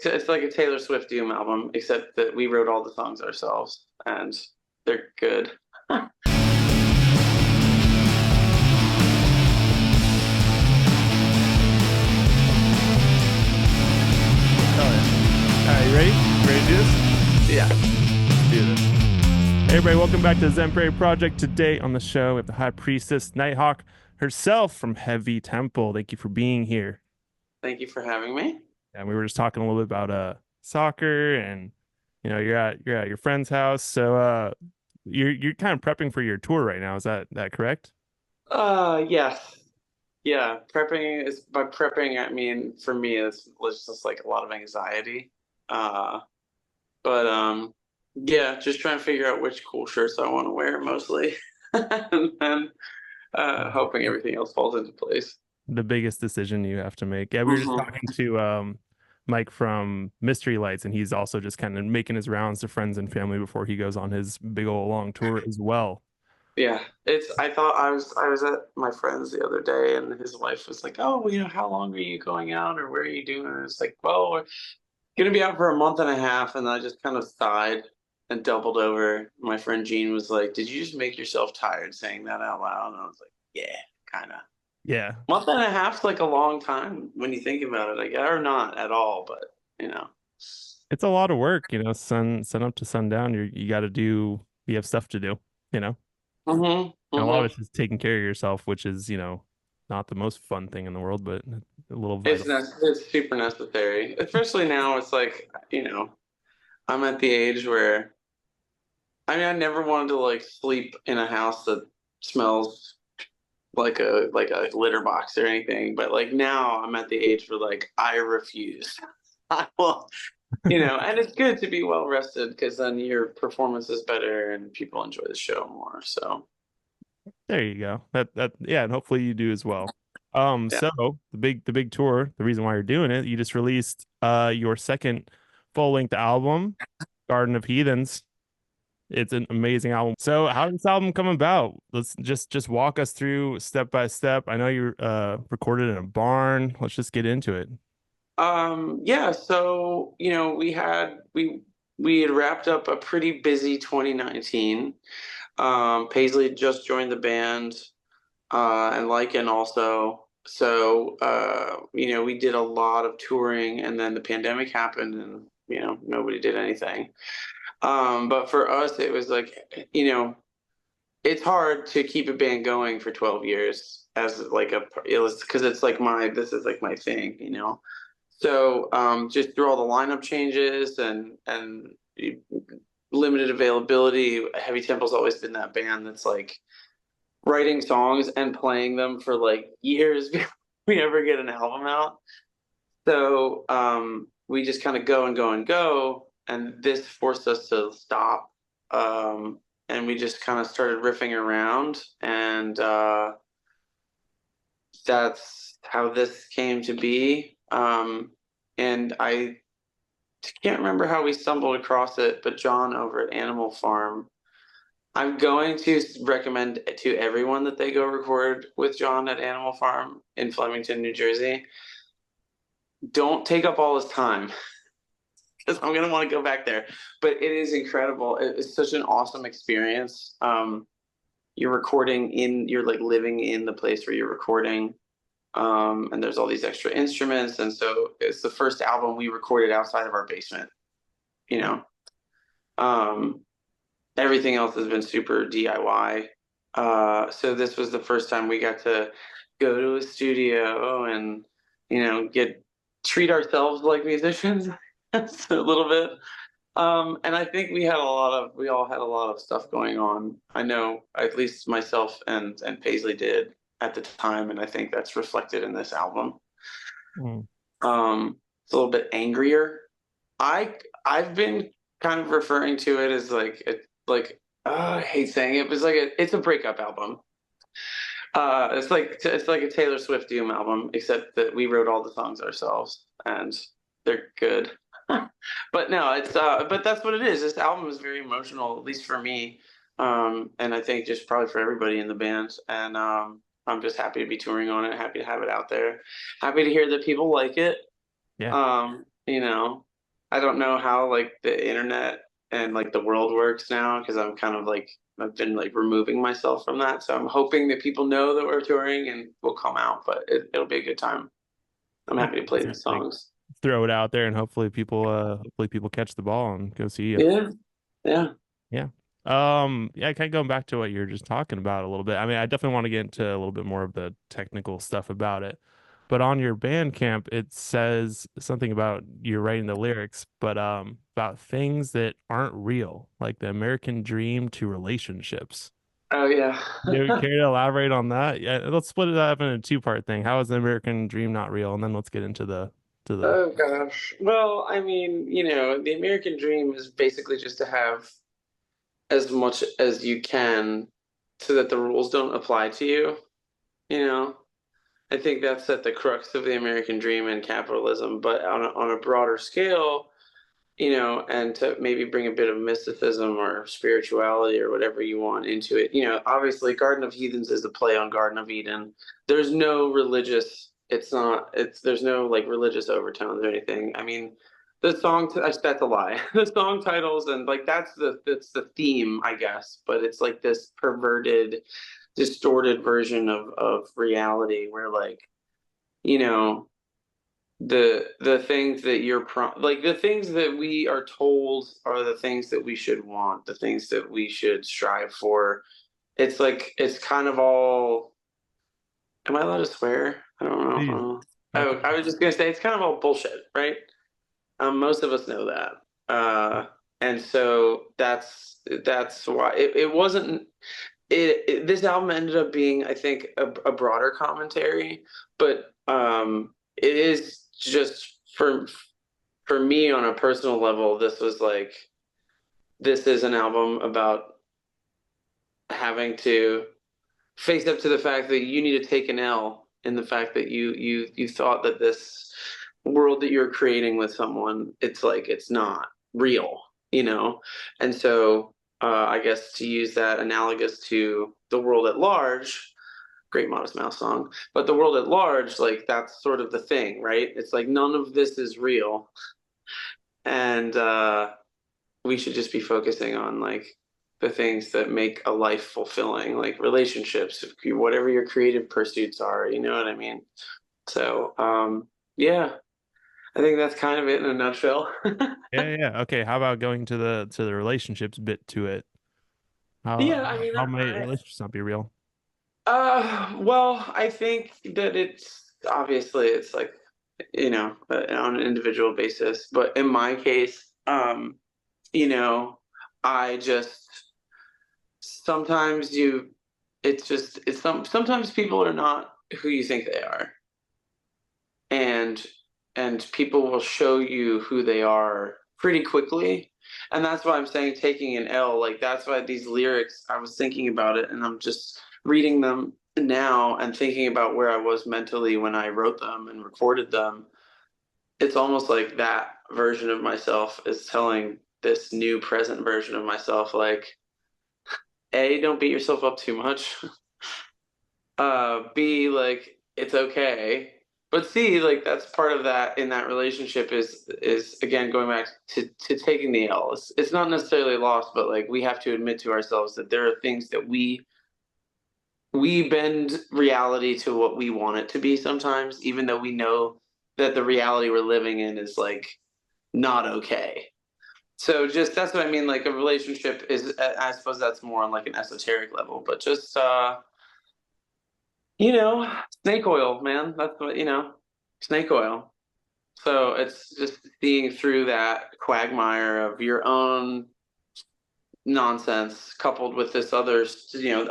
It's like a Taylor Swift Doom album, except that we wrote all the songs ourselves, and they're good. All right, you ready? Ready to do this? Yeah. Let's do this. Hey, everybody, welcome back to the Zen Perry Project. Today on the show, we have the High Priestess NightHawk herself from Heavy Temple. Thank you for being here. Thank you for having me. And we were just talking a little bit about soccer, and you're at your friend's house, so you're kind of prepping for your tour right now. Is that correct? Yes. Yeah, by prepping, I mean, for me, it's just like a lot of anxiety. But yeah, just trying to figure out which cool shirts I want to wear mostly, and then hoping everything else falls into place. The biggest decision you have to make. Yeah, we were just talking to Mike from Mystery Lights, and he's also just kind of making his rounds to friends and family before he goes on his big old long tour as well. Yeah, I thought I was at my friend's the other day, and his wife was like, "Oh, how long are you going out, or where are you doing?" And it's like, "Well, we're gonna be out for a month and a half," and I just kind of sighed and doubled over. My friend Jean was like, "Did you just make yourself tired saying that out loud?" And I was like, "Yeah, kind of." Yeah, Month and a half's like a long time when you think about it, like, or not at all, but it's a lot of work, sun up to sundown. You got to do. You have stuff to do, Mm-hmm, And a lot of mm-hmm. it's just taking care of yourself, which is, not the most fun thing in the world, but a little vital. It's super necessary, especially now. It's like, I'm at the age where, I mean, I never wanted to like sleep in a house that smells like a litter box or anything, but like now I'm at the age where like I refuse. I will, and it's good to be well rested because then your performance is better and people enjoy the show more. So There you go. Yeah, and hopefully you do as well. yeah. So the big tour, the reason why you're doing it, you just released your second full-length album, Garden of Heathens. It's an amazing album. So how did this album come about? Let's just walk us through step by step. I know you recorded in a barn. Let's just get into it. Yeah, so we had wrapped up a pretty busy 2019. Paisley had just joined the band, and Lycan also. So we did a lot of touring, and then the pandemic happened, and nobody did anything. But for us, it was like, it's hard to keep a band going for 12 years as like it was because this is like my thing. So just through all the lineup changes and limited availability, Heavy Temple's always been that band that's like writing songs and playing them for like years before we ever get an album out. So we just kind of go and go and go, and this forced us to stop. And we just kind of started riffing around, and that's how this came to be. And I can't remember how we stumbled across it, but John over at Animal Farm, I'm going to recommend to everyone that they go record with John at Animal Farm in Flemington, New Jersey. Don't take up all his time because I'm going to want to go back there. But it is incredible. It's such an awesome experience. You're like living in the place where you're recording. And there's all these extra instruments. And so it's the first album we recorded outside of our basement, you know. Everything else has been super DIY. So this was the first time we got to go to a studio and, treat ourselves like musicians a little bit. And I think we all had a lot of stuff going on. I know at least myself and Paisley did at the time, and I think that's reflected in this album. Mm. It's a little bit angrier. I've been kind of referring to it as I hate saying it, but it's a breakup album. It's like a Taylor Swift Doom album, except that we wrote all the songs ourselves, and they're good. But no, but that's what it is. This album is very emotional, at least for me, and I think just probably for everybody in the band. And I'm just happy to be touring on it, happy to have it out there, happy to hear that people like it. Yeah. you know. I don't know how like the internet and like the world works now because I'm kind of like I've been like removing myself from that. So I'm hoping that people know that we're touring and will come out, but it'll be a good time. I'm happy to play these 100%. Like, songs. throw it out there and hopefully people catch the ball and go see you. Yeah, yeah. Yeah. Yeah, kind of going back to what you were just talking about a little bit. I mean, I definitely want to get into a little bit more of the technical stuff about it. But on your Bandcamp, it says something about you're writing the lyrics, but about things that aren't real, like the American dream to relationships. Oh yeah. Do you care to elaborate on that? Yeah, let's split it up in a two-part thing. How is the American dream not real? And then let's get into the Oh gosh. Well, I mean, the American dream is basically just to have as much as you can so that the rules don't apply to you, you know? I think that's at the crux of the American dream and capitalism, but on a broader scale, and to maybe bring a bit of mysticism or spirituality or whatever you want into it. Obviously, Garden of Heathens is a play on Garden of Eden. There's no religious. It's not. There's no like religious overtones or anything. I mean, the that's a lie. The song titles and like that's the theme, I guess. But it's like this perverted, distorted version of reality where like you know the things that like the things that we are told are the things that we should want, the things that we should strive for. It's like it's kind of all. Am I allowed to swear? I don't know. please. Oh, Okay. I was just gonna say it's kind of all bullshit, right? Most of us know that, and so that's why it wasn't. This album ended up being, I think, a broader commentary, but it is just for me on a personal level. This is an album about having to face up to the fact that you need to take an L in the fact that you thought that this world that you're creating with someone, it's like it's not real, and so I guess to use that analogous to the world at large, great Modest Mouse song, but the world at large, like that's sort of the thing, right? It's like none of this is real, and we should just be focusing on like the things that make a life fulfilling, like relationships, whatever your creative pursuits are, you know what I mean? So, yeah, I think that's kind of it in a nutshell. Yeah, yeah. Okay, how about going to the relationships bit to it? How Yeah, I mean, how might relationships not be real? well, I think that it's like, on an individual basis, but in my case, you know, I just sometimes sometimes people are not who you think they are, and people will show you who they are pretty quickly, and that's why I'm saying taking an L. Like that's why these lyrics, I was thinking about it, and I'm just reading them now and thinking about where I was mentally when I wrote them and recorded them. It's almost like that version of myself is telling this new present version of myself, like, A, don't beat yourself up too much. B, like, it's okay. But C, like, that's part of that in that relationship is again going back to taking the L. It's not necessarily lost, but like we have to admit to ourselves that there are things that we bend reality to what we want it to be sometimes, even though we know that the reality we're living in is like not okay. So just that's what I mean. Like a relationship is, I suppose that's more on like an esoteric level, but just snake oil, man. That's what snake oil. So it's just seeing through that quagmire of your own nonsense coupled with this other.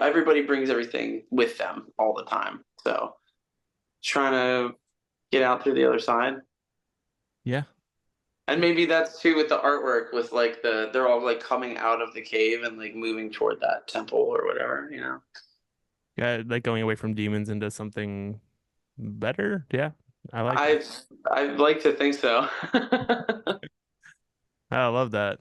Everybody brings everything with them all the time. So trying to get out through the other side. Yeah. And maybe that's too with the artwork, with like they're all like coming out of the cave and like moving toward that temple or whatever. Yeah, like going away from demons into something better. Yeah. I like that. I I'd like to think so. I love that.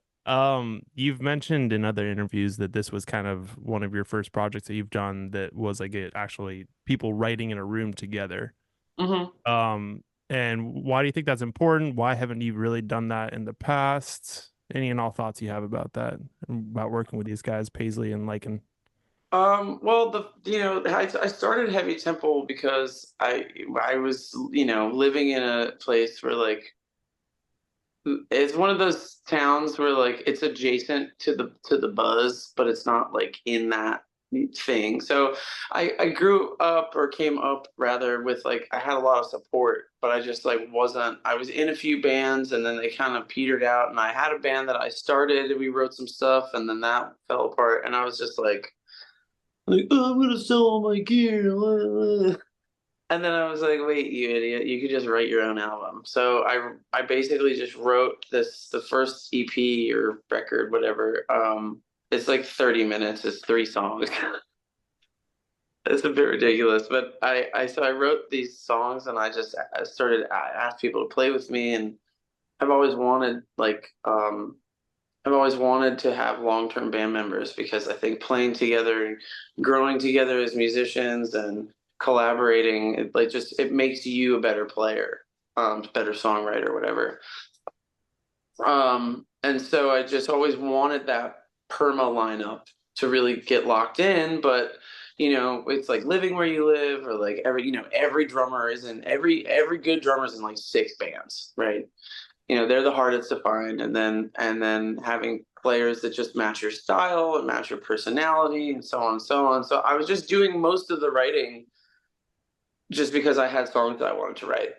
You've mentioned in other interviews that this was kind of one of your first projects that you've done that was like it actually people writing in a room together. hmm Um, And why do you think that's important? Why haven't you really done that in the past? Any and all thoughts you have about that, about working with these guys, Paisley and Lycan? Well, I started Heavy Temple because I was, living in a place where like it's one of those towns where like it's adjacent to the buzz, but it's not like in that thing. So I grew up, or came up rather, with like I had a lot of support, but I just like wasn't. I was in a few bands and then they kind of petered out, and I had a band that I started and we wrote some stuff and then that fell apart, and I was just like, oh, I'm gonna sell all my gear. And then I was like, wait, you idiot, you could just write your own album. So I basically just wrote the first EP or record, whatever. It's like 30 minutes, it's 3 songs. It's a bit ridiculous, but I wrote these songs and I asked people to play with me, and I've always wanted I've always wanted to have long-term band members, because I think playing together and growing together as musicians and collaborating, it makes you a better player, better songwriter, whatever. And so I just always wanted that perma lineup to really get locked in, but it's like living where you live, or like every drummer is in every good drummer is in like 6 bands, right? They're the hardest to find, and then having players that just match your style and match your personality, and so on and so on. So I was just doing most of the writing just because I had songs that I wanted to write.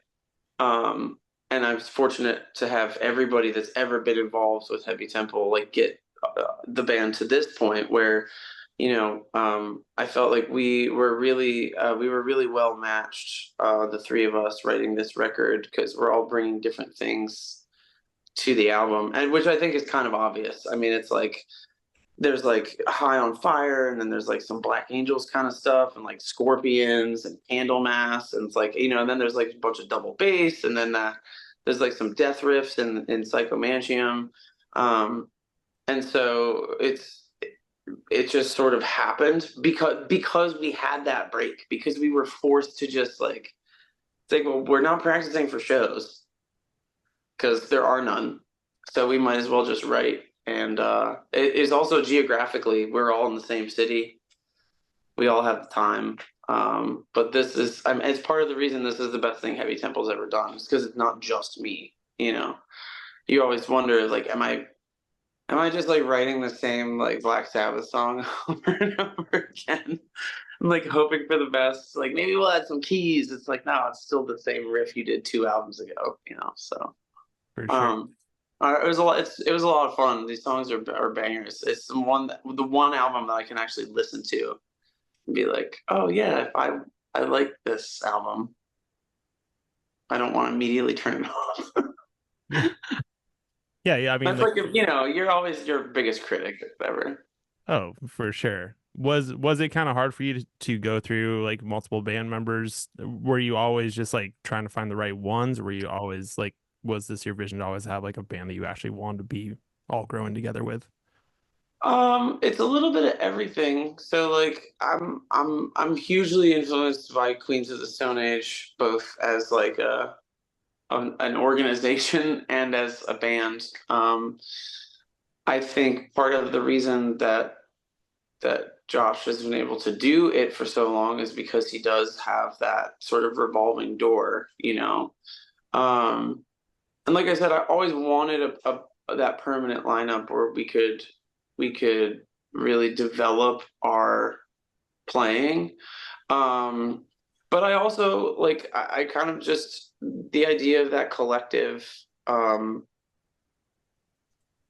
And I was fortunate to have everybody that's ever been involved with Heavy Temple like get the band to this point where I felt like we were really well matched, the 3 of us writing this record, because we're all bringing different things to the album, and which I think is kind of obvious. I mean, it's like there's like High on Fire, and then there's like some Black Angels kind of stuff, and like Scorpions and Candlemass, and it's like and then there's like a bunch of double bass, and then there's like some death riffs in Psychomantium, and so it just sort of happened because we had that break, because we were forced to just like think, well, we're not practicing for shows because there are none. So we might as well just write. And it is also geographically, we're all in the same city. We all have the time. But this is, it's part of the reason this is the best thing Heavy Temple's ever done. It's because it's not just me. You always wonder, like, am I just like writing the same like Black Sabbath song over and over again? I'm like hoping for the best. Like maybe we'll add some keys. It's like, no, it's still the same riff you did 2 albums ago. So. For sure. It was a lot. It was a lot of fun. These songs are bangers. It's the one album that I can actually listen to and be like, oh yeah, if I like this album, I don't want to immediately turn it off. Yeah. I mean, that's like you're always your biggest critic ever. Oh, for sure. Was it kind of hard for you to go through like multiple band members? Were you always just like trying to find the right ones? Or were you always like, was this your vision to always have like a band that you actually wanted to be all growing together with? It's a little bit of everything. So like I'm hugely influenced by Queens of the Stone Age, both as like an organization and as a band. I think part of the reason that Josh has been able to do it for so long is because he does have that sort of revolving door, and like I said, I always wanted that permanent lineup where we could really develop our playing. But I also like I kind of just the idea of that collective.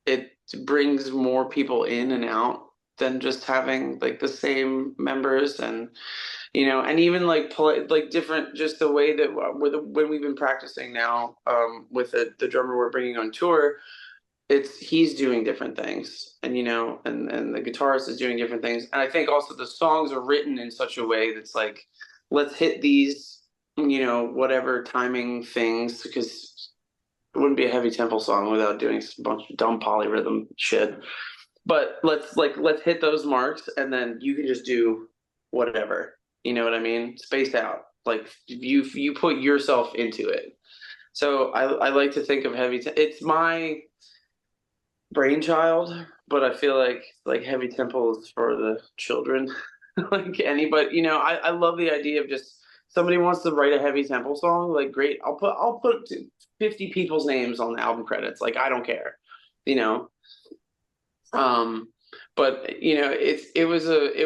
It brings more people in and out than just having like the same members, and and even like play like different, just the way that when we've been practicing now, with the drummer we're bringing on tour, he's doing different things, and and the guitarist is doing different things, and I think also the songs are written in such a way that's like, let's hit these whatever timing things, because it wouldn't be a Heavy Temple song without doing a bunch of dumb polyrhythm shit. But let's hit those marks, and then you can just do whatever. You know what I mean? Space out. Like you put yourself into it. So I like to think of it's my brainchild, but I feel like heavy tempo is for the children. Like anybody, I love the idea of just somebody wants to write a heavy tempo song, like great. I'll put 50 people's names on the album credits. Like I don't care, you know. Um, but it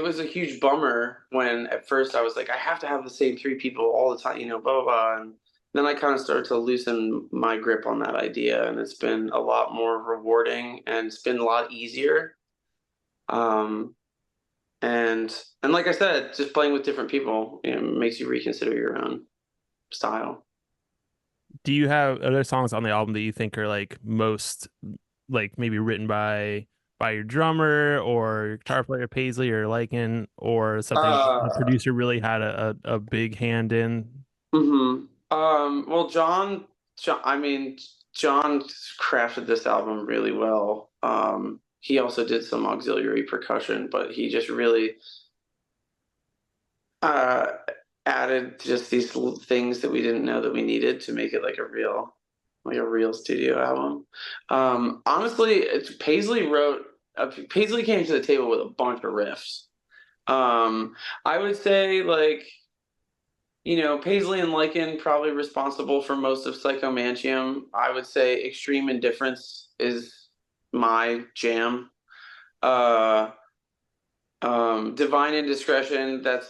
was a huge bummer when at first I was like, I have to have the same three people all the time, blah blah blah. And then I kind of started to loosen my grip on that idea, and it's been a lot more rewarding and it's been a lot easier. Um, and like I said, just playing with different people, makes you reconsider your own style. Do you have other songs on the album that you think are like most like maybe written by your drummer or your guitar player Paisley or Lycan, or something the Uh, producer really had a big hand in? well, I mean, John crafted this album really well. He also did some auxiliary percussion, but he just really uh, added just these little things that we didn't know that we needed to make it like a real studio album. Honestly, Paisley came to the table with a bunch of riffs. I would say Paisley and Lycan probably responsible for most of Psychomantium. I would say Extreme Indifference is my jam. Uh, Divine Indiscretion, that's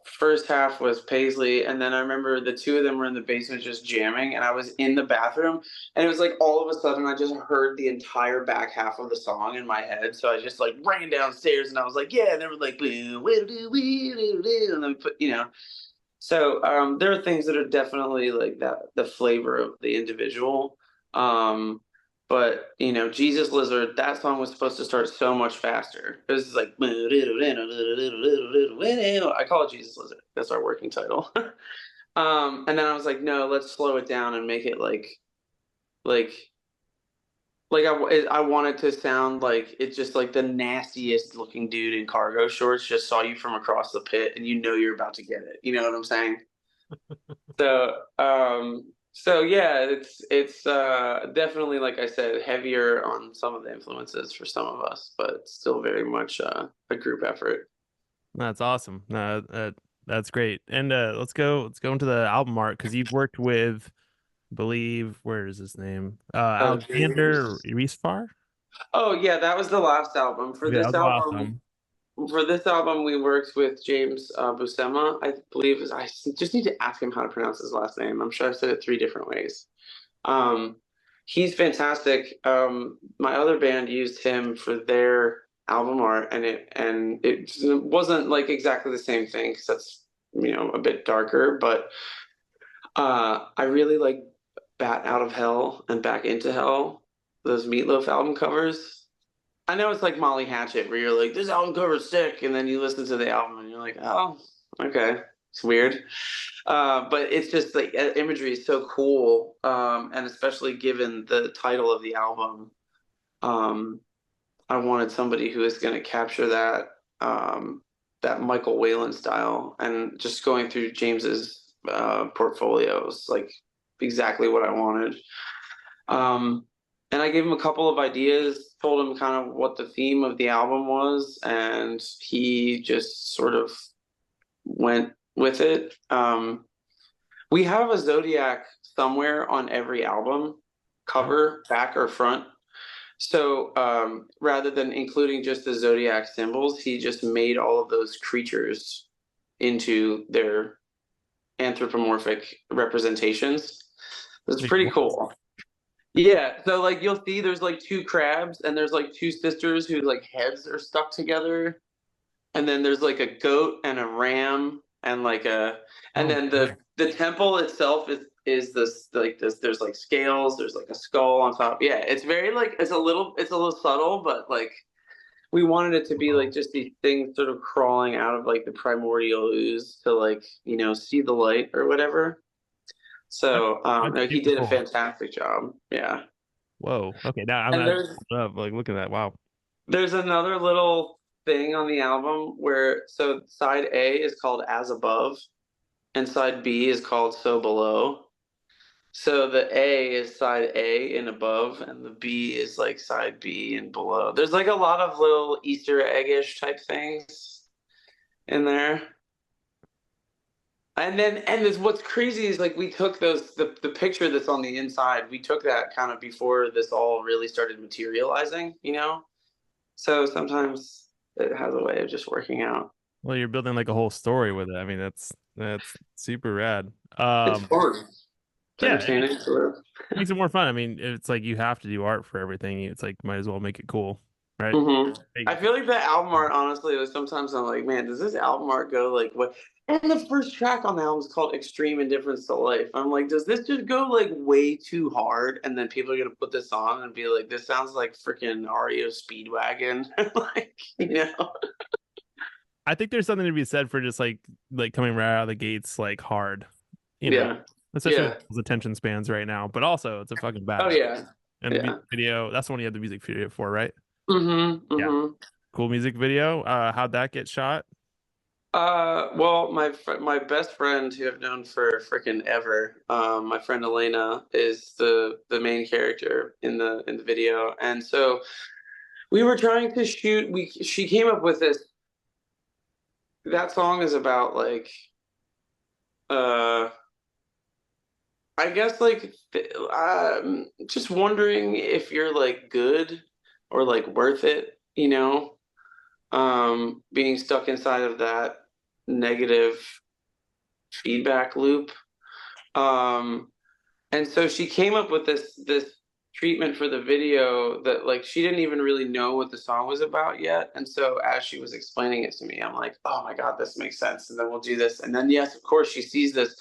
first half was Paisley, and then I remember the two of them were in the basement just jamming, and I was in the bathroom, and it was like all of a sudden I just heard the entire back half of the song in my head, so I just like ran downstairs and I was like, yeah, and they were like, and then so there are things that are definitely like that, the flavor of the individual. Um, but Jesus Lizard, that song was supposed to start so much faster. It was like I call it Jesus Lizard. That's our working title. And then I was like, no, let's slow it down and make it like I want it to sound like it's just like the nastiest looking dude in cargo shorts just saw you from across the pit and you're about to get it. You know what I'm saying? So yeah, it's definitely, like I said, heavier on some of the influences for some of us, but still very much a group effort. That's awesome. That's great. And let's go into the album art because you've worked with, I believe, where is his name? Alexander James. Reesfar. Oh yeah, that was the last album. Yeah, that was awesome. For this album, we worked with James Buscema, I believe. I just need to ask him how to pronounce his last name. I'm sure I've said it three different ways. Um, he's fantastic. My other band used him for their album art, and it wasn't like exactly the same thing because that's a bit darker. But I really like Bat Out of Hell and Back Into Hell, those Meatloaf album covers. I know it's like Molly Hatchet, where you're like, this album cover's sick, and then you listen to the album and you're like, oh, okay, it's weird. But it's just like imagery is so cool, and especially given the title of the album, um, I wanted somebody who is going to capture that Michael Whalen style, and just going through James's portfolios, like exactly what I wanted. Um, and I gave him a couple of ideas, told him kind of what the theme of the album was, and he just sort of went with it. We have a zodiac somewhere on every album, cover, back or front. So rather than including just the zodiac symbols, he just made all of those creatures into their anthropomorphic representations. It's pretty cool. Yeah, so like you'll see there's like two crabs and there's like two sisters whose like heads are stuck together. And then there's like a goat and a ram and and Oh, then the temple itself is this there's like scales, there's like a skull on top. Yeah, it's very like it's a little subtle, but like we wanted it to be like wow. just these things sort of crawling out of like the primordial ooze to see the light or whatever. That's, So that's no, he super did a cool. fantastic job. Yeah. Whoa. Okay, now I'm And not there's like look at that. Wow. there's another little thing on the album where so side A is called As Above and side B is called So Below. So the A is side A and above, and the B is like side B and below. There's like a lot of little Easter eggish type things in there. And this, what's crazy is like we took the picture that's on the inside, we took that kind of before this all really started materializing, you know? So sometimes it has a way of just working out. Well, you're building like a whole story with it. I mean, that's super rad. It's fun. It's Yeah, it entertaining, sort of. makes it more fun. I mean, it's like you have to do art for everything. It's like might as well make it cool, right? Make I it feel like the album art, honestly, was sometimes I'm like, man, does this album art go like what? And the first track on the album is called Extreme Indifference to Life. I'm like, does this just go like way too hard? And then people are gonna put this on and be like, this sounds like freaking REO Speedwagon. Like, you know? I think there's something to be said for just like coming right out of the gates like hard, you know, Yeah. especially Yeah. with people's attention spans right now. But also, it's a fucking Oh badass. yeah. And the Yeah. music video, that's the one you had the music video for, right? Mm-hmm. Yeah, Mm-hmm. cool music video. How'd that get shot? Well, my best friend who I've known for freaking ever, my friend Elena is the main character in the video, and so we were trying to shoot. She came up with this. That song is about like, uh, I guess like, just wondering if you're like good or like worth it, you know, being stuck inside of that negative feedback loop. Um, and so she came up with this treatment for the video that like she didn't even really know what the song was about yet. And so as she was explaining it to me, I'm like, oh my God, this makes sense. And then we'll do this. And then yes, of course, she sees this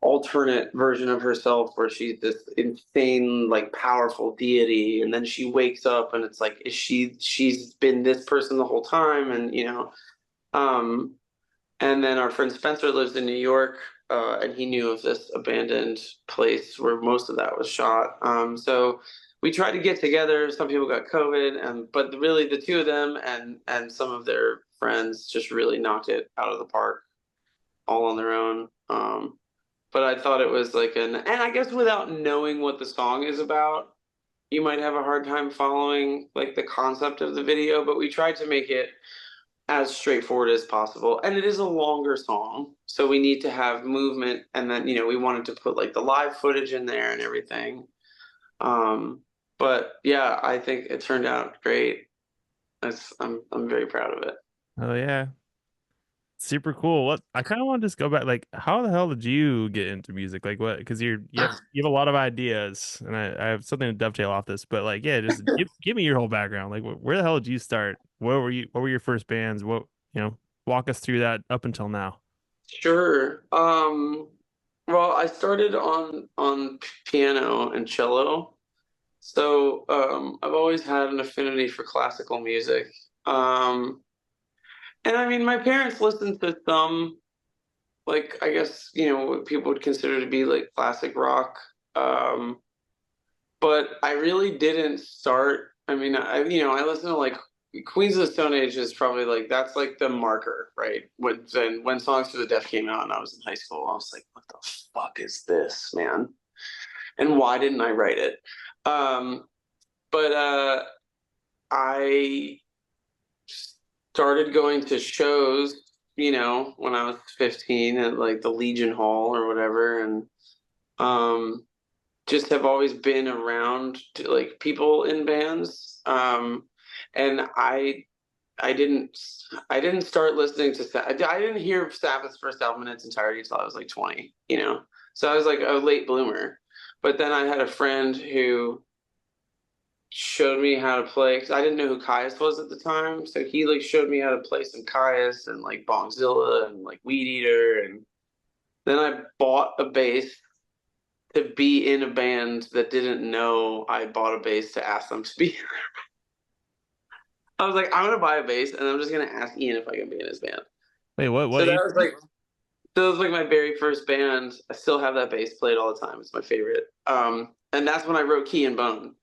alternate version of herself where she's this insane, like powerful deity. And then she wakes up and it's like, she's been this person the whole time, and you know, um, and then our friend Spencer lives in New York, and he knew of this abandoned place where most of that was shot. So we tried to get together. Some people got COVID, and but really the two of them and some of their friends just really knocked it out of the park, all on their own. But I thought it was like and I guess without knowing what the song is about, you might have a hard time following like the concept of the video. But we tried to make it as straightforward as possible. And it is a longer song, so we need to have movement. And then, you know, we wanted to put like the live footage in there and everything. But yeah, I think it turned out great. I'm very proud of it. Oh yeah, super cool. What I kind of want to just go back, like, how the hell did you get into music? Like, what? Because you have a lot of ideas, and I have something to dovetail off this. But like, yeah, just give me your whole background. Like, where the hell did you start? What were your first bands? What you know? Walk us through that up until now. Sure. Well, I started on piano and cello. So I've always had an affinity for classical music. Um, and I mean, my parents listened to some, like, I guess, you know, what people would consider to be like classic rock. Um, but I really didn't start. I mean, I listen to like Queens of the Stone Age is probably like that's like the marker, right? When Songs for the Deaf came out and I was in high school, I was like, what the fuck is this, man? And why didn't I write it? Um, but I started going to shows, you know, when I was 15 at like the Legion Hall or whatever, and um, just have always been around like people in bands. And I didn't I didn't start listening to I didn't hear Sabbath's first album in its entirety until I was like 20, you know. So I was like a late bloomer. But then I had a friend who showed me how to play because I didn't know who Caius was at the time. So he like showed me how to play some Caius and like Bongzilla and like Weed Eater, and then I bought a bass to be in a band that didn't know I bought a bass to ask them to be. I was like, I'm gonna buy a bass and I'm just gonna ask Ian if I can be in his band. Wait, what? So What? that was like my very first band. I still have that bass played all the time. It's my favorite. And that's when I wrote Key and Bone.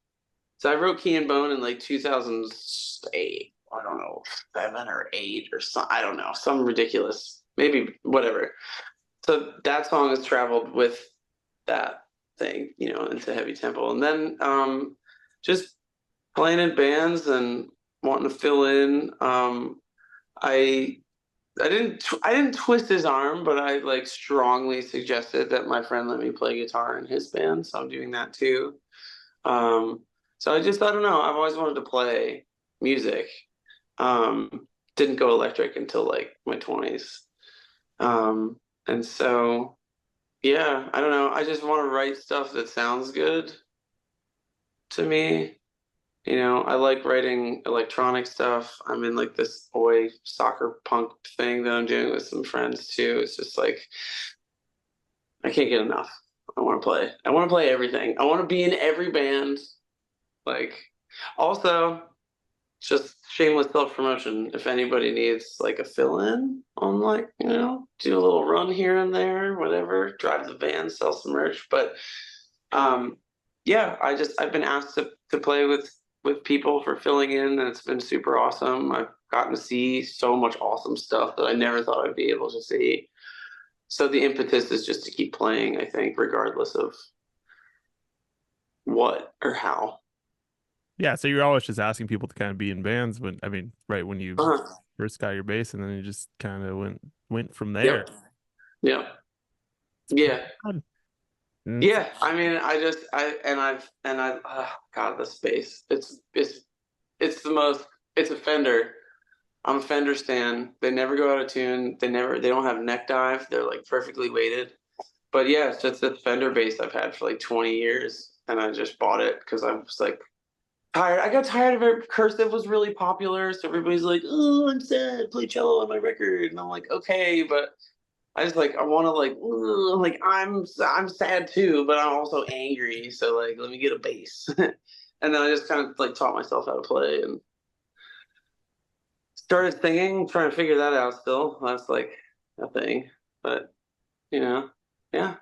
So I wrote Key and Bone in like 2008. I don't know, 7 or 8 or some. I don't know, some ridiculous, maybe whatever. So that song has traveled with that. thing, you know, into heavy tempo. And then just playing in bands and wanting to fill in. I I didn't twist his arm, but I like strongly suggested that my friend let me play guitar in his band, so I'm doing that too. Um, so I don't know. I've always wanted to play music. Didn't go electric until like my 20s. And so yeah, I don't know. I just want to write stuff that sounds good to me. You know, I like writing electronic stuff. I'm in like this oi soccer punk thing that I'm doing with some friends too. It's just like I can't get enough. I want to play. I want to play everything. I want to be in every band. Like, also, just shameless self-promotion. If anybody needs like a fill-in on like, you know, do a little run here and there, whatever, drive the van, sell some merch. But yeah, I've been asked to play with people for filling in, and it's been super awesome. I've gotten to see so much awesome stuff that I never thought I'd be able to see. So the impetus is just to keep playing, I think, regardless of what or how. Yeah, so you're always just asking people to kind of be in bands when, I mean, right when you Uh-huh. first got your bass, and then you just kind of went from there. Yep. Yep. Yeah. Fun. Yeah. I mean, God, the space. It's the most. It's a Fender. I'm a Fender stan. They never go out of tune. They don't have neck dive. They're like perfectly weighted. But yeah, it's just a Fender bass I've had for like 20 years, and I just bought it because I was like tired. I got tired of it. Cursive was really popular, so everybody's like, "Oh, I'm sad. Play cello on my record," and I'm like, "Okay," but I just like I want to like I'm sad too, but I'm also angry. So like, let me get a bass, and then I just kind of like taught myself how to play and started singing, trying to figure that out. Still, that's like a thing, but you know, yeah.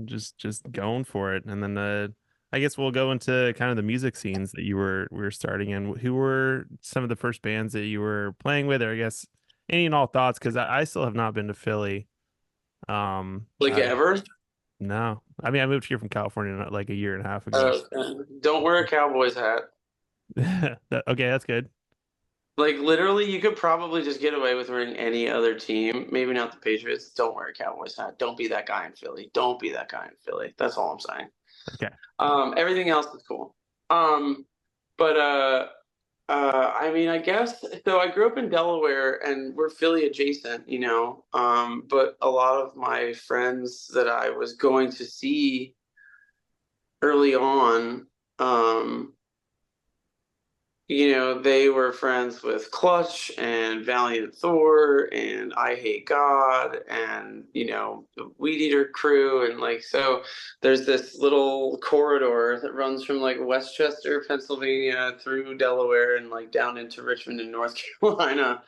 Just going for it. And then I guess we'll go into kind of the music scenes that we were starting in. Who were some of the first bands that you were playing with, or I guess any and all thoughts? Because I still have not been to Philly. Like ever? No, I mean I moved here from California like a year and a half ago. Don't wear a Cowboys hat. Okay, that's good. Like literally, you could probably just get away with wearing any other team. Maybe not the Patriots. Don't wear a Cowboys hat. Don't be that guy in Philly. Don't be that guy in Philly. That's all I'm saying. Okay. Everything else is cool. But I mean, I guess so. I grew up in Delaware, and we're Philly adjacent, you know. But a lot of my friends that I was going to see early on, you know, they were friends with Clutch and Valiant Thor and I Hate God and, you know, the Weed Eater crew. And like, so there's this little corridor that runs from like Westchester, Pennsylvania through Delaware and like down into Richmond in North Carolina.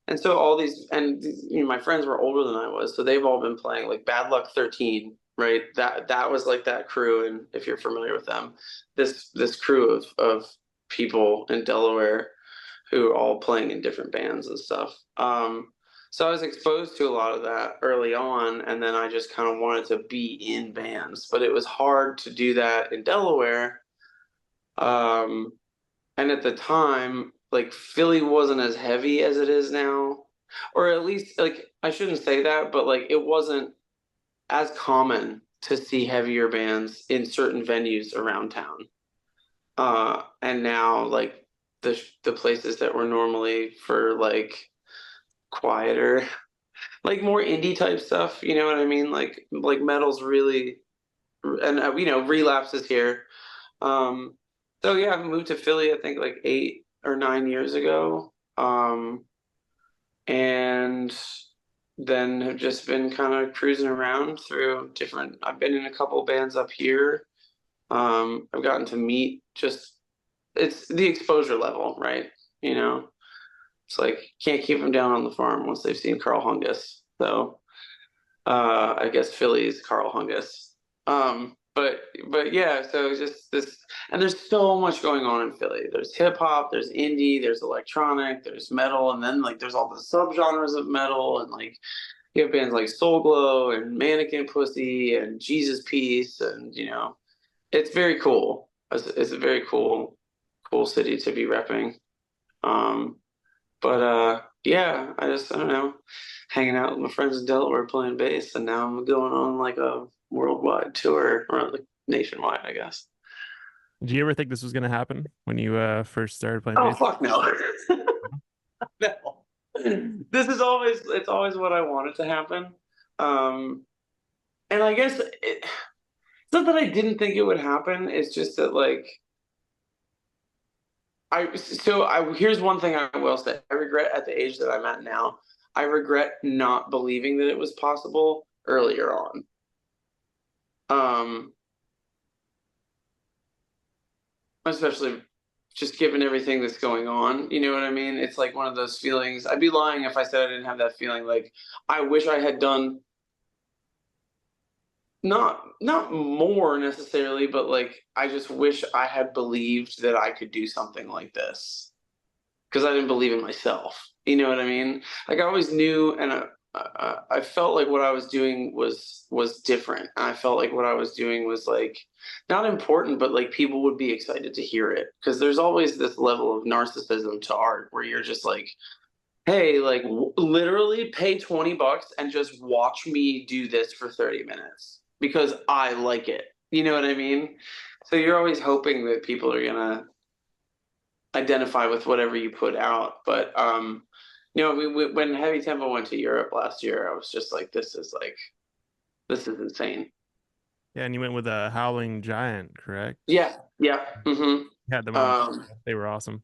And so all these, and you know, my friends were older than I was, so they've all been playing like Bad Luck 13, right? That was like that crew, and if you're familiar with them, this crew of people in Delaware who are all playing in different bands and stuff. So I was exposed to a lot of that early on, and then I just kind of wanted to be in bands, but it was hard to do that in Delaware. And at the time, like Philly wasn't as heavy as it is now, or at least like I shouldn't say that, but like it wasn't as common to see heavier bands in certain venues around town. And now like the places that were normally for like quieter, like more indie type stuff, you know what I mean? Like metal's really, and you know, Relapse is here. So yeah, I moved to Philly, I think like 8 or 9 years ago. And then have just been kind of cruising around through different, I've been in a couple bands up here. I've gotten to meet just, it's the exposure level, right? You know, it's like can't keep them down on the farm once they've seen Carl Hungus. So I guess Philly's Carl Hungus. But yeah, so just this, and there's so much going on in Philly. There's hip hop, there's indie, there's electronic, there's metal, and then like there's all the subgenres of metal, and like you have bands like Soul Glow and Mannequin Pussy and Jesus Piece, and you know, it's very cool. It's a very cool city to be repping. Um, but yeah, I don't know, hanging out with my friends in Delaware playing bass, and now I'm going on like a worldwide tour or like nationwide, I guess. Did you ever think this was going to happen when you first started playing Oh bass? fuck no. No. It's always what I wanted to happen. Um, and I guess it's not that I didn't think it would happen. It's just that like here's one thing I will say. I regret at the age that I'm at now. I regret not believing that it was possible earlier on. Um, Especially just given everything that's going on, you know what I mean? It's like one of those feelings. I'd be lying if I said I didn't have that feeling. Like I wish I had done not more necessarily, but like I just wish I had believed that I could do something like this because I didn't believe in myself. You know what I mean? Like I always knew, and I felt like what I was doing was different. And I felt like what I was doing was like not important, but like people would be excited to hear it because there's always this level of narcissism to art where you're just like, hey, like literally pay $20 and just watch me do this for 30 minutes because I like it. You know what I mean? So you're always hoping that people are gonna identify with whatever you put out. But when Heavy Tempo went to Europe last year, I was just like, this is insane. Yeah, and you went with a Howling Giant, correct? Yeah, yeah. Had them on. Um, They were awesome.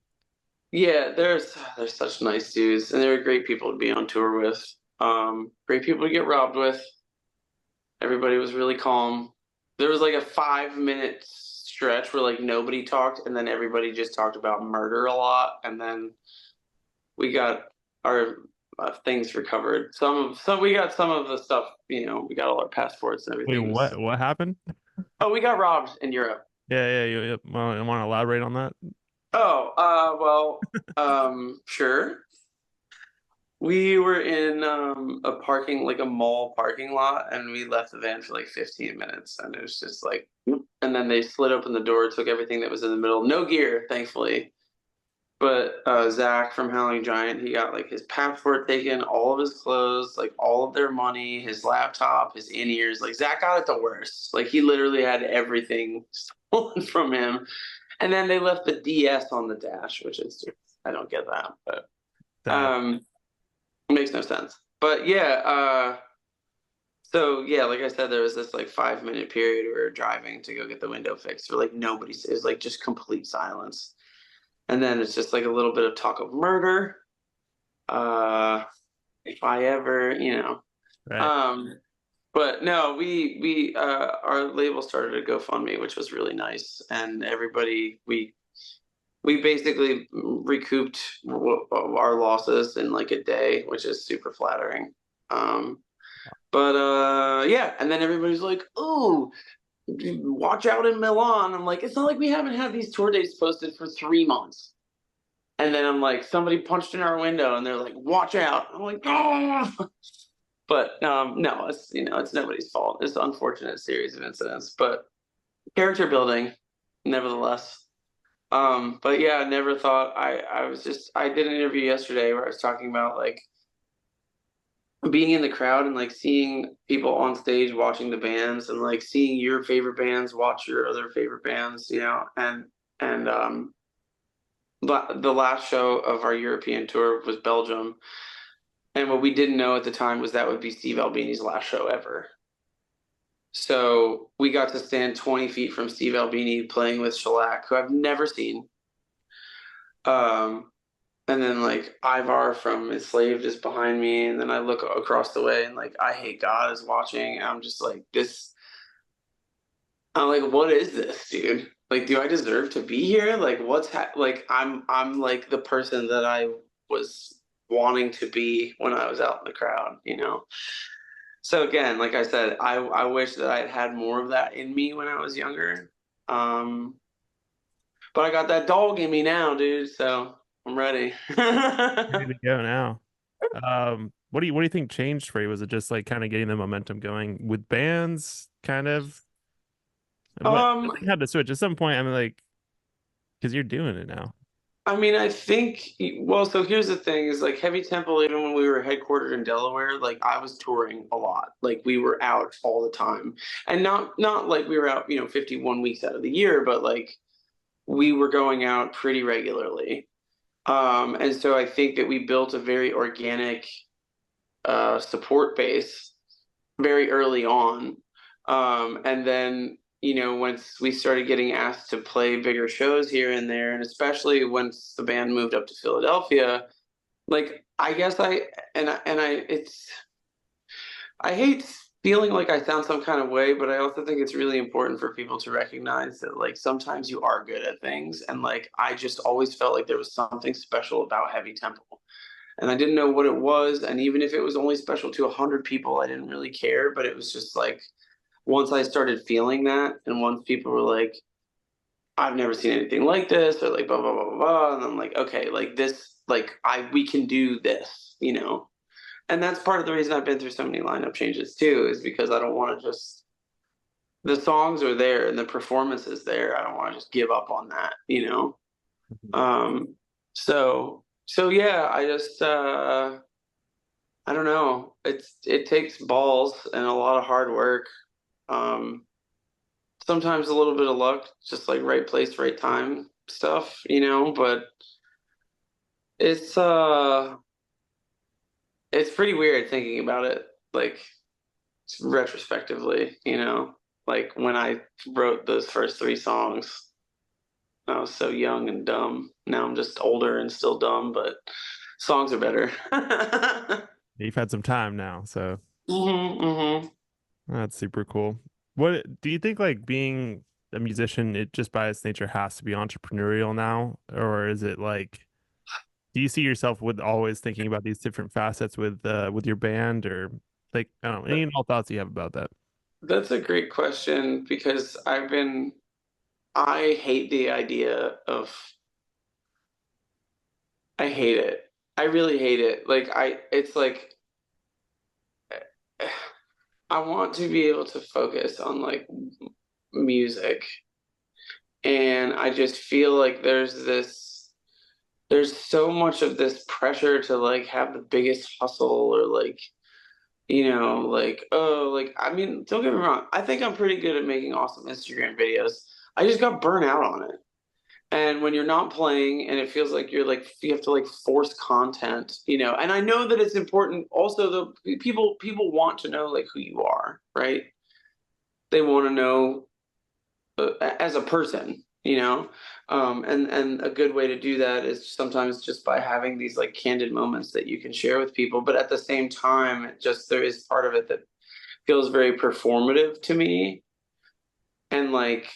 yeah, they're such nice dudes, and they're great people to be on tour with. Great people to get robbed with. Everybody was really calm. There was like a 5 minute stretch where like nobody talked, and then everybody just talked about murder a lot, and then we got our things recovered. We got some of the stuff. We got all our passports and Wait, everything. what happened? Oh, we got robbed in Europe. Yeah, want to elaborate on that? Oh, well, sure. We were in a parking, like a mall parking lot, and we left the van for like 15 minutes, and it was just like, and then they slid open the door, took everything that was in the middle, no gear, thankfully. But Zach from Howling Giant, he got like his passport taken, all of his clothes, like all of their money, his laptop, his in-ears. Like Zach got it the worst. Like he literally had everything stolen from him. And then they left the DS on the dash, which is just, I don't get that, but That it makes no sense. But yeah, so yeah, like I said, there was this like 5 minute period we were driving to go get the window fixed for like nobody's. It was like just complete silence. And then it's just like a little bit of talk of murder. If I ever, right. um, but no, we our label started a GoFundMe, which was really nice, and everybody we basically recouped our losses in like a day, which is super flattering. But yeah, and then everybody's like, "Oh, watch out in Milan." I'm like, it's not like we haven't had these tour dates posted for 3 months. And then I'm like, somebody punched in our window, and they're like, "Watch out!" I'm like, "Oh!" But no, it's nobody's fault. It's an unfortunate series of incidents, but character building, nevertheless. But yeah, I never thought I did an interview yesterday where I was talking about like being in the crowd and like seeing people on stage watching the bands and like seeing your favorite bands watch your other favorite bands, and the last show of our European tour was Belgium. And what we didn't know at the time was that would be Steve Albini's last show ever. So we got to stand 20 feet from Steve Albini playing with Shellac, who I've never seen. Um, and then like Ivar from Enslaved is behind me, and then I look across the way and like I Hate God is watching. And I'm just like this. I'm like, what is this, dude? Like, do I deserve to be here? Like, like I'm like the person that I was wanting to be when I was out in the crowd. So again, like I said, I wish that I'd had more of that in me when I was younger. Um, but I got that dog in me now, dude. So I'm ready. Ready to go now. What do you think changed for you? Was it just like kind of getting the momentum going with bands, kind of? What Um, you had to switch at some point? I mean, like, because you're doing it now. I mean, I think, well, so here's the thing is like Heavy Temple, even when we were headquartered in Delaware, like I was touring a lot. Like we were out all the time. And not like we were out, 51 weeks out of the year, but like we were going out pretty regularly. And so I think that we built a very organic support base very early on. And then, once we started getting asked to play bigger shows here and there, and especially once the band moved up to Philadelphia, like I guess I hate feeling like I sound some kind of way, but I also think it's really important for people to recognize that like sometimes you are good at things. And like I just always felt like there was something special about Heavy Temple. And I didn't know what it was. And even if it was only special to 100 people, I didn't really care. But it was just like once I started feeling that, and once people were like, I've never seen anything like this, or like blah blah blah blah blah, and I'm like, okay, like this, like we can do this. And that's part of the reason I've been through so many lineup changes too, is because I don't want to just the songs are there and the performance is there. I don't want to just give up on that. Um, so yeah, I just I don't know. It takes balls and a lot of hard work. Um, Sometimes a little bit of luck, just like right place, right time stuff. But it's uh it's pretty weird thinking about it, like retrospectively. Like when I wrote those first three songs, I was so young and dumb. Now I'm just older and still dumb, but songs are better. You've had some time now, so Hmm. that's super cool. What do you think, like being a musician, it just by its nature has to be entrepreneurial now? Or is it like, do you see yourself with always thinking about these different facets with your band, or like, I don't know, any all thoughts you have about that? That's a great question because I hate the idea of, I hate it. I really hate it. It's like, I want to be able to focus on like music. And I just feel like there's so much of this pressure to like have the biggest hustle or like, oh, like, I mean, don't get me wrong. I think I'm pretty good at making awesome Instagram videos. I just got burnt out on it. And when you're not playing and it feels like you have to like force content. And I know that it's important also the people want to know like who you are, right? They want to know as a person. And a good way to do that is sometimes just by having these like candid moments that you can share with people. But at the same time, there is part of it that feels very performative to me. And like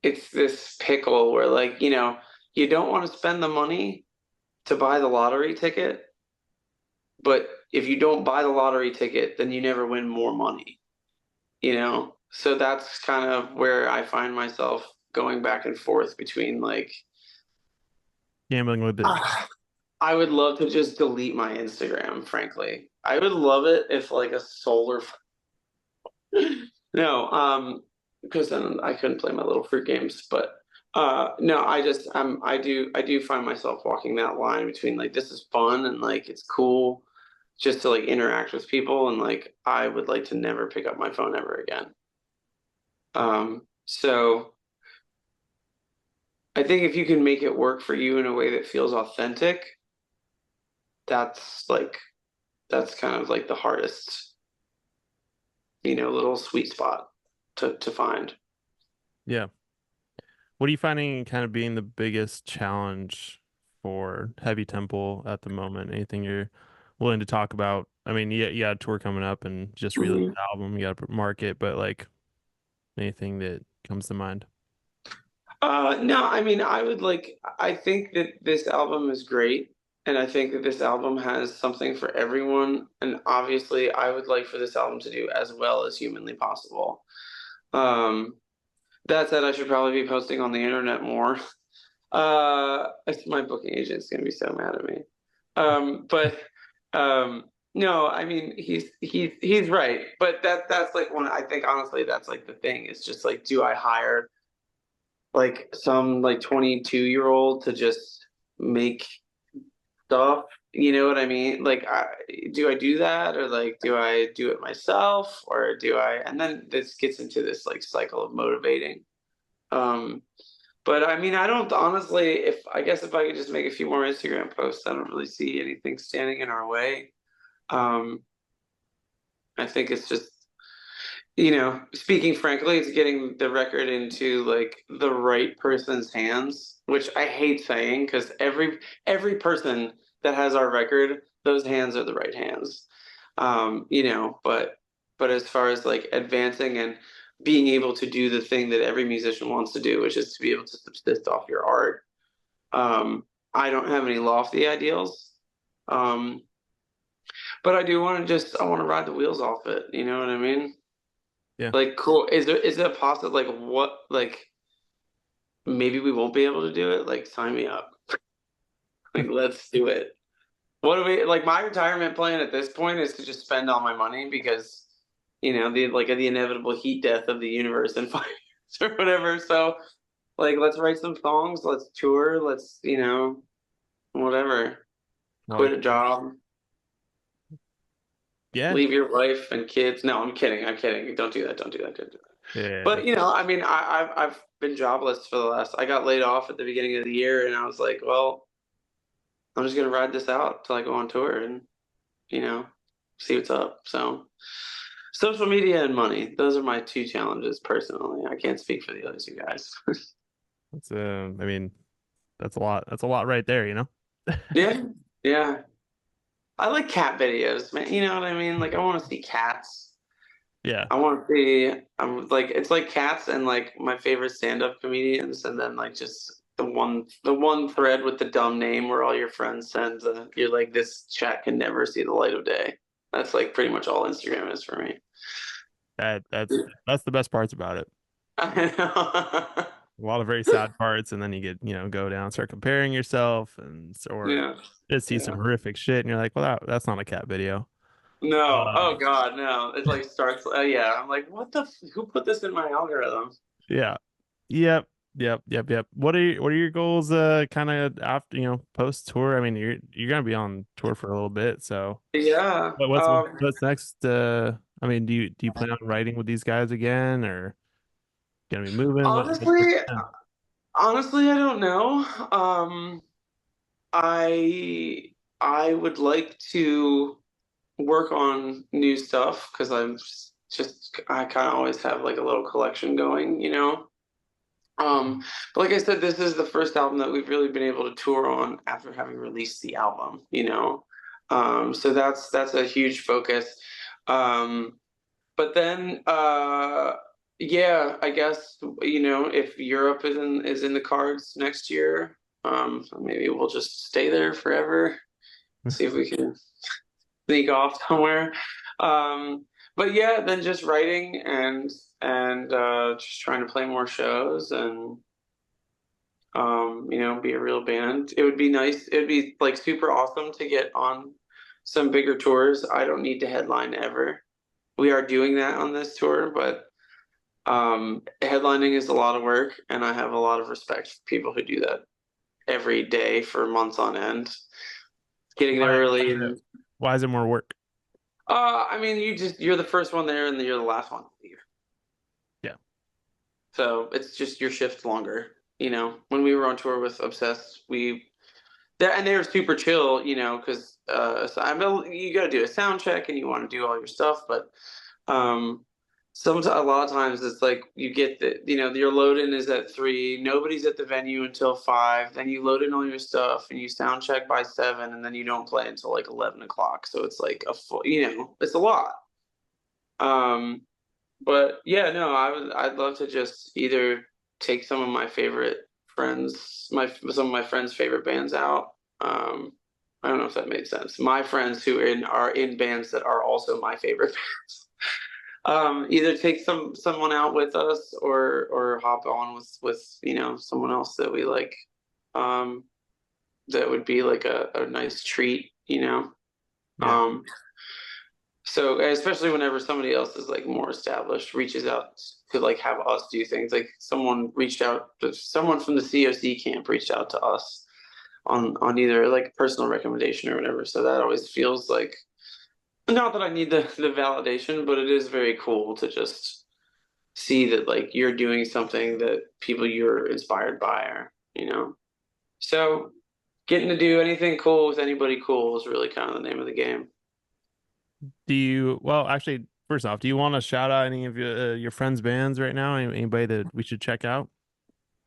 it's this pickle where you don't want to spend the money to buy the lottery ticket, but if you don't buy the lottery ticket, then you never win more money. So that's kind of where I find myself going back and forth between like Gambling with it. I would love to just delete my Instagram, frankly. I would love it if like a solar no, because then I couldn't play my little fruit games, but no, I do find myself walking that line between like this is fun and like it's cool just to like interact with people, and like I would like to never pick up my phone ever again. So I think if you can make it work for you in a way that feels authentic, that's like that's kind of like the hardest, little sweet spot to find. Yeah. What are you finding kind of being the biggest challenge for Heavy Temple at the moment? Anything you're willing to talk about? I mean, you got a tour coming up and just released Mhm. an album, you got to market, but like anything that comes to mind? No, I mean, I think that this album is great, and I think that this album has something for everyone, and obviously, I would like for this album to do as well as humanly possible. Um, that said, I should probably be posting on the internet more. My booking agent's gonna be so mad at me. But um, No, I mean he's right, but that's like one. I think honestly, that's like the thing. It's just like, do I hire like some like 22-year-old to just make stuff? You know what I mean? Like, do I do that, or like, do I do it myself, or do I? And then this gets into this like cycle of motivating. Um, but I mean, I don't honestly. If I guess if I could just make a few more Instagram posts, I don't really see anything standing in our way. Um, I think it's just, speaking frankly, it's getting the record into like the right person's hands, which I hate saying because every person that has our record, those hands are the right hands. But as far as like advancing and being able to do the thing that every musician wants to do, which is to be able to subsist off your art, I don't have any lofty ideals. Um, but I do want to I want to ride the wheels off it. You know what I mean? Yeah. Like, cool. Is it possible? Like, what? Like, maybe we won't be able to do it. Like, sign me up. Like, let's do it. What do we like? My retirement plan at this point is to just spend all my money because, the inevitable heat death of the universe in 5 years or whatever. So, like, let's write some songs. Let's tour. Let's, whatever. Well, Quit a job. yeah. Leave your wife and kids. No, I'm kidding. I'm kidding. Don't do that. Don't do that. Don't do that. Yeah. But I mean, I've been jobless for the last. I got laid off at the beginning of the year, and I was like, well, I'm just gonna ride this out till I go on tour and you know see what's up. So, social media and money. Those are my two challenges personally. I can't speak for the others, you guys. That's I mean, that's a lot. That's a lot right there, you know? Yeah, yeah. I like cat videos, man. You know what I mean? Like, I want to see cats. Yeah. I want to see. I'm like, it's like cats and like my favorite stand-up comedians, and then like just the one thread with the dumb name where all your friends send. You're like, this chat can never see the light of day. That's like pretty much all Instagram is for me. That's the best parts about it. I know. A lot of very sad parts, and then you get, go down, start comparing yourself, and or Yeah, just see some yeah. horrific shit, and you're like, well, that's not a cat video. No. Uh, Oh God, no. It like starts. Yeah, I'm like, who put this in my algorithm? yeah. Yep. Yep. What are your goals kind of after, post tour? I mean, you're gonna be on tour for a little bit, so Yeah. what's next? I mean, do you plan on writing with these guys again, or gonna be moving? What's the Honestly, plan? honestly, I don't know. I I would like to work on new stuff because I kind of always have like a little collection going. But like I said, this is the first album that we've really been able to tour on after having released the album. So that's a huge focus. Um, but then yeah, I guess if Europe is in the cards next year, maybe we'll just stay there forever. See if we can sneak off somewhere. Um, but yeah, then just writing and just trying to play more shows and be a real band. It would be nice. It would be like super awesome to get on some bigger tours. I don't need to headline ever. We are doing that on this tour, but headlining is a lot of work, and I have a lot of respect for people who do that every day for months on end. Getting there Why, early and why is it more work? I mean, you're the first one there, and then you're the last one to leave. Yeah. So it's just your shift longer. When we were on tour with Obsessed, they were super chill. Because so you got to do a sound check and you want to do all your stuff, but um, sometimes a lot of times it's like you get your load in is at 3, nobody's at the venue until 5, then you load in all your stuff and you sound check by 7, and then you don't play until like 11 o'clock. So it's like a full, it's a lot. Um, but yeah, no, I'd love to just either take some of my friends' favorite bands out. I don't know if that made sense. My friends who are in bands that are also my favorite bands. Either take someone out with us or hop on with someone else that we like. That would be like a nice treat. Yeah. Um, So especially whenever somebody else is like more established reaches out to like have us do things, like someone from the COC camp reached out to us on either like personal recommendation or whatever. So that always feels like, not that I need the validation, but it is very cool to just see that like you're doing something that people you're inspired by are. So getting to do anything cool with anybody cool is really kind of the name of the game. Well, actually, first off, do you want to shout out any of your friends' bands right now? Anybody that we should check out?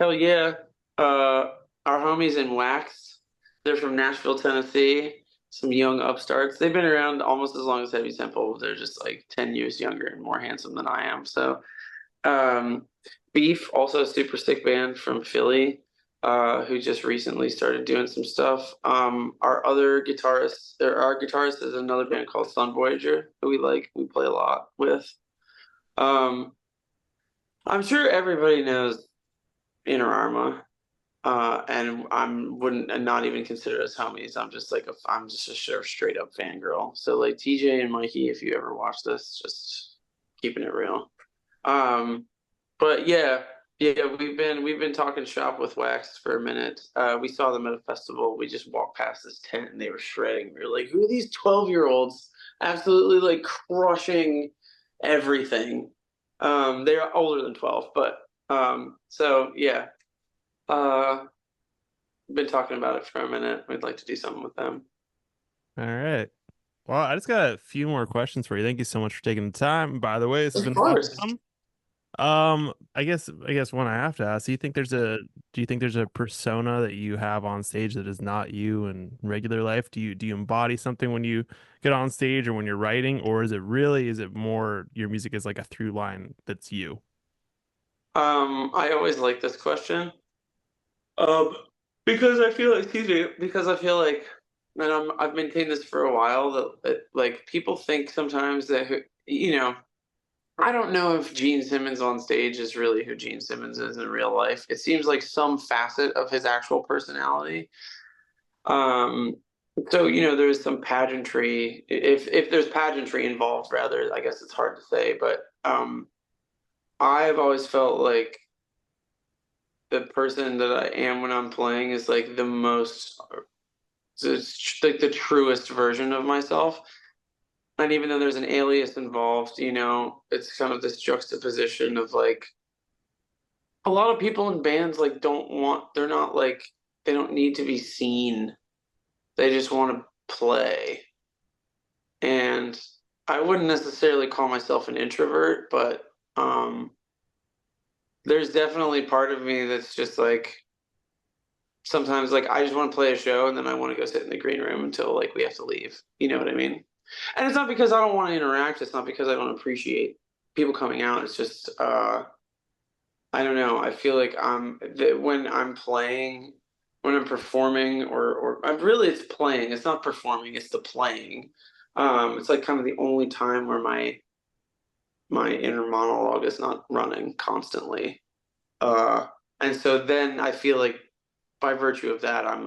Hell yeah. Uh, our homies in Wax, they're from Nashville, Tennessee. Some young upstarts. They've been around almost as long as Heavy Temple. They're just like 10 years younger and more handsome than I am. So, um, Beef, also a super sick band from Philly, who just recently started doing some stuff. Our guitarist is another band called Sun Voyager, who we play a lot with. Um, I'm sure everybody knows Inner Arma. And I'm wouldn't and not even consider us homies. I'm just a straight up fangirl. So like TJ and Mikey, if you ever watch this, just keeping it real. Um, but yeah, we've been talking shop with Wax for a minute. We saw them at a festival. We just walked past this tent and they were shredding. We were like, who are these 12-year-olds absolutely like crushing everything? They're older than 12, but so yeah. Uh, been talking about it for a minute. We'd like to do something with them. All right. Well, I just got a few more questions for you. Thank you so much for taking the time. By the way, this has Of been course. awesome. I guess one I have to ask, do you think there's a persona that you have on stage that is not you in regular life? Do you embody something when you get on stage or when you're writing, or is it more your music is like a through line that's you? I always like this question. Um, because I feel like, excuse me, because I feel like, and I've maintained this for a while that like people think sometimes that. I don't know if Gene Simmons on stage is really who Gene Simmons is in real life. It seems like some facet of his actual personality. Um, so there's some pageantry. If there's pageantry involved, rather, I guess it's hard to say, but I've always felt like the person that I am when I'm playing is like it's like the truest version of myself. And even though there's an alias involved, it's kind of this juxtaposition of like a lot of people in bands like they're not like they don't need to be seen. They just want to play. And I wouldn't necessarily call myself an introvert, but um there's definitely part of me that's just like sometimes like I just want to play a show and then I want to go sit in the green room until like we have to leave. You know what I mean? And it's not because I don't want to interact, it's not because I don't appreciate people coming out. It's just I don't know. I feel like when I'm playing, when I'm performing, or I'm really it's playing. It's not performing. It's the playing. It's like kind of the only time where my inner monologue is not running constantly. Uh, and so then I feel like by virtue of that, I'm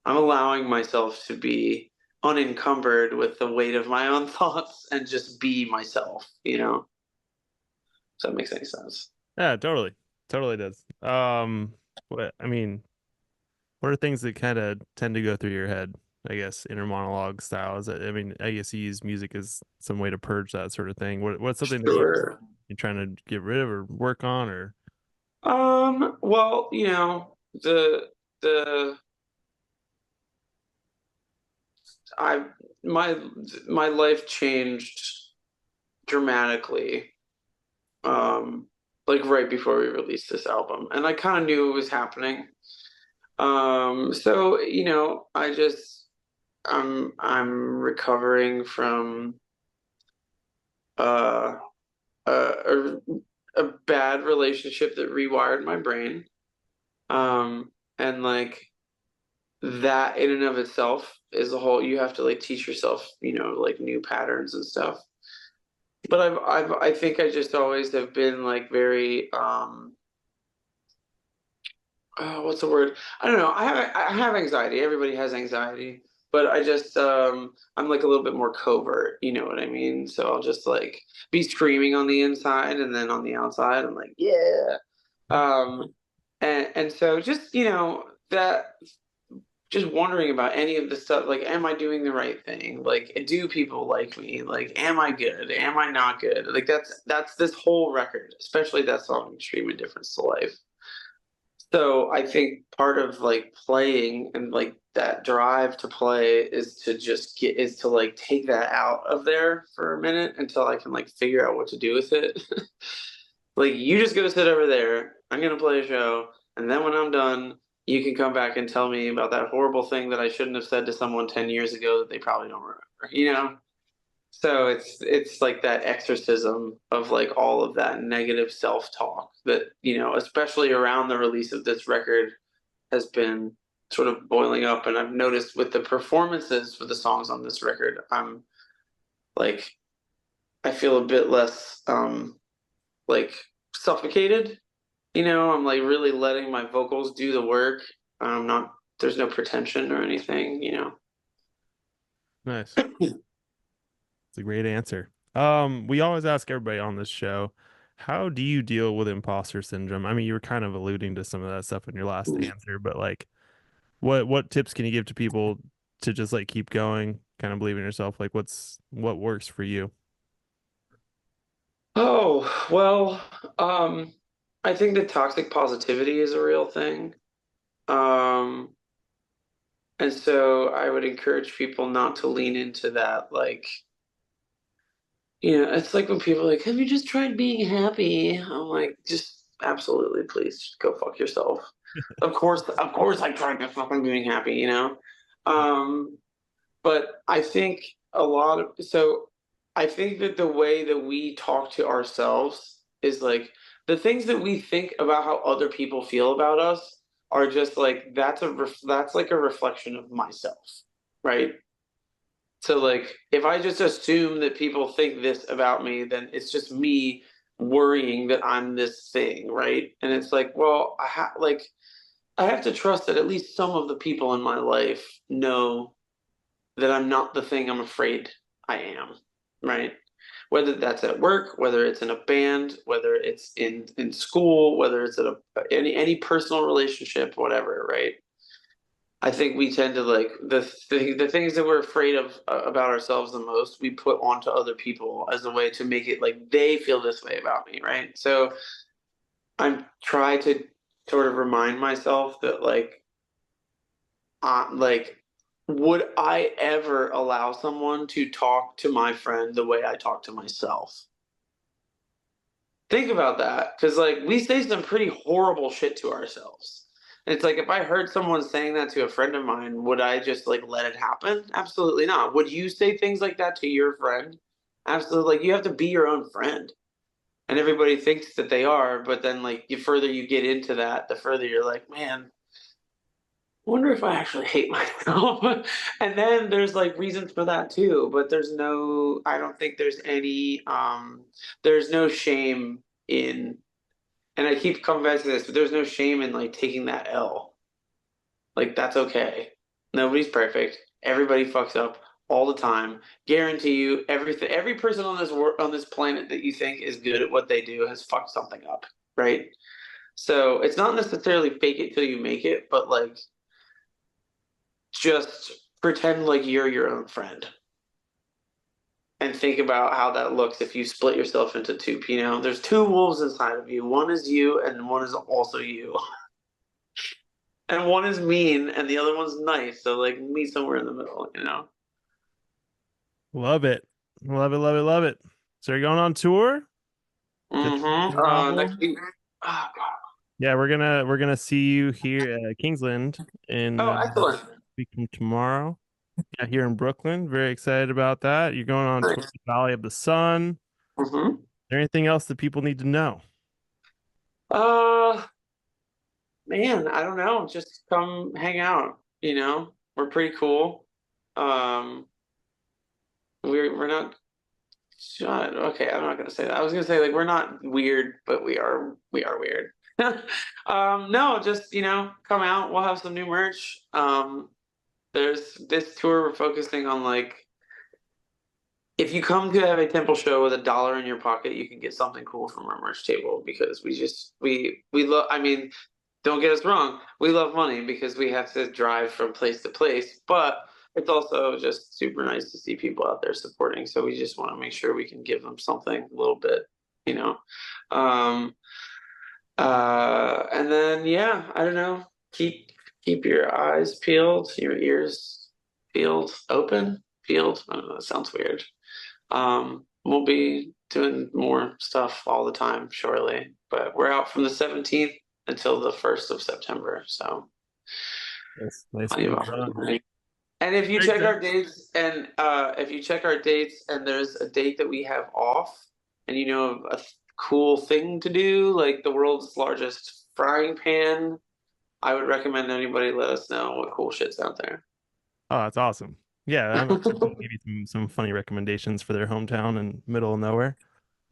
allowing myself to be unencumbered with the weight of my own thoughts and just be myself. If that makes any sense. Yeah, totally. Totally does. What are things that kind of tend to go through your head? I guess inner monologue style. I guess you use music as some way to purge that sort of thing. What's something that Sure. you're trying to get rid of or work on or Well, the I my my life changed dramatically, like right before we released this album, and I kind of knew it was happening. So I'm recovering from uh a, a a bad relationship that rewired my brain. And like that in and of itself is a whole you have to like teach yourself, like new patterns and stuff. But I think I just always have been like very what's the word? I don't know. I have anxiety. Everybody has anxiety. but I just I'm like a little bit more covert, you know what I mean? So I'll just like be screaming on the inside, and then on the outside I'm like, yeah. And so just, you know, that just wondering about any of the stuff, like, am I doing the right thing? Like, do people like me? Like, am I good? Am I not good? Like, that's this whole record, especially that song, Extreme Indifference to Life. So I think part of like playing and like that drive to play is to just get is to like take that out of there for a minute until I can like figure out what to do with it. Like, you just go sit over there. I'm gonna play a show, and then when I'm done, you can come back and tell me about that horrible thing that I shouldn't have said to someone 10 years ago that they probably don't remember, you know? So it's like that exorcism of like all of that negative self-talk that, you know, especially around the release of this record has been sort of boiling up. And I've noticed with the performances for the songs on this record, I'm like I feel a bit less like suffocated. You know, I'm like really letting my vocals do the work. I'm not there's no pretension or anything, you know. Nice. It's a great answer. We always ask everybody on this show, how do you deal with imposter syndrome? I mean, you were kind of alluding to some of that stuff in your last answer, but like what tips can you give to people to just like keep going, kind of believe in yourself? Like what works for you? Oh, well, I think that toxic positivity is a real thing. Um, and so I would encourage people not to lean into that. Like, you know, it's like when people are like, have you just tried being happy? I'm like, just absolutely, please, just go fuck yourself. Of course I tried to fucking being happy, you know? Um, but I think I think that the way that we talk to ourselves is like the things that we think about how other people feel about us are just like that's like a reflection of myself, right? So like if I just assume that people think this about me, then it's just me worrying that I'm this thing, right? And it's like, well, I have to trust that at least some of the people in my life know that I'm not the thing I'm afraid I am, right? Whether that's at work, whether it's in a band, whether it's in school, whether it's at any personal relationship, whatever, right? I think we tend to like the things that we're afraid of about ourselves the most, we put onto other people as a way to make it like they feel this way about me, right? So I'm trying to sort of remind myself that like would I ever allow someone to talk to my friend the way I talk to myself? Think about that, because like we say some pretty horrible shit to ourselves. And it's like if I heard someone saying that to a friend of mine, would I just like let it happen? Absolutely not. Would you say things like that to your friend? Absolutely. Like you have to be your own friend. And everybody thinks that they are, but then like the further you get into that, the further you're like, man, I wonder if I actually hate myself. And then there's like reasons for that too, but I don't think there's no shame in, and I keep coming back to this, but there's no shame in like taking that L. Like that's okay. Nobody's perfect. Everybody fucks up all the time. Guarantee you, every person on on this planet that you think is good at what they do has fucked something up, right? So it's not necessarily fake it till you make it, but like just pretend like you're your own friend and think about how that looks if you split yourself into two. You know, there's two wolves inside of you. One is you, and one is also you. And one is mean, and the other one's nice. So like meet somewhere in the middle. You know. Love it. Love it, love it, love it. So you're going on tour? Just Mm-hmm. Next week. Oh, God. Yeah, we're gonna see you here at Kingsland in Oh, excellent. week from tomorrow. Yeah, here in Brooklyn. Very excited about that. You're going on tour Nice. with Valley of the Sun. Mm-hmm. Is there anything else that people need to know? Uh, Man, I don't know. Just come hang out. You know, we're pretty cool. Um, we're not. Shut. Okay, I'm not gonna say that. I was gonna say like we're not weird, but we are weird. No, just you know, come out. We'll have some new merch. There's this tour we're focusing on, like, if you come to have a temple show with $1 in your pocket, you can get something cool from our merch table, because we love. I mean, don't get us wrong, we love money because we have to drive from place to place, but it's also just super nice to see people out there supporting. So we just want to make sure we can give them something a little bit, you know. And then I don't know. Keep your eyes peeled, your ears peeled, open, peeled. I don't know, that sounds weird. We'll be doing more stuff all the time shortly, but we're out from the 17th until the 1st of September. So nice. And if you check our dates, and there's a date that we have off, and you know, a cool thing to do, like the world's largest frying pan, I would recommend anybody let us know what cool shit's out there. Oh, that's awesome. Yeah, I'm give you some funny recommendations for their hometown in middle of nowhere.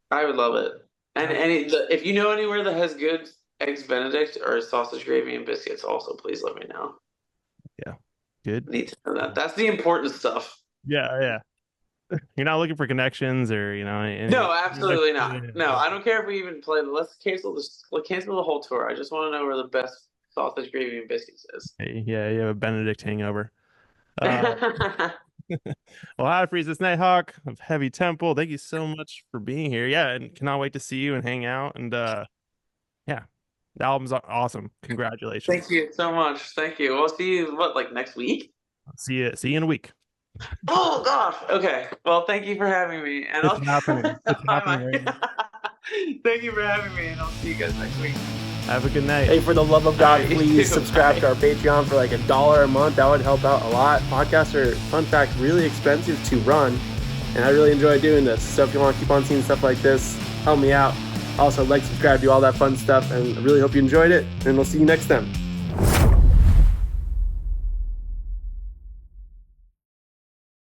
I would love it. And if you know anywhere that has good eggs Benedict or sausage gravy and biscuits, also please let me know. Yeah, good. Need to know that. That's the important stuff. Yeah. You're not looking for connections or No, absolutely not. No, I don't care if we even play. Let's cancel the whole tour. I just want to know where the best sausage gravy and biscuits is. Yeah, you have a Benedict hangover. Well, High Priestess NightHawk of Heavy Temple, thank you so much for being here. Yeah, and cannot wait to see you and hang out. And yeah, the album's awesome. Congratulations. Thank you so much. Thank you. We'll see you next week? See you in a week. Oh gosh. Okay. Well, thank you for having me. And it's happening. It's happening. Thank you for having me, and I'll see you guys next week. Have a good night. Hey, for the love of God, please subscribe to our Patreon for like $1 a month. That would help out a lot. Podcasts are, fun fact, really expensive to run, and I really enjoy doing this. So if you want to keep on seeing stuff like this, help me out. Also, like, subscribe, do all that fun stuff, and I really hope you enjoyed it, and we'll see you next time.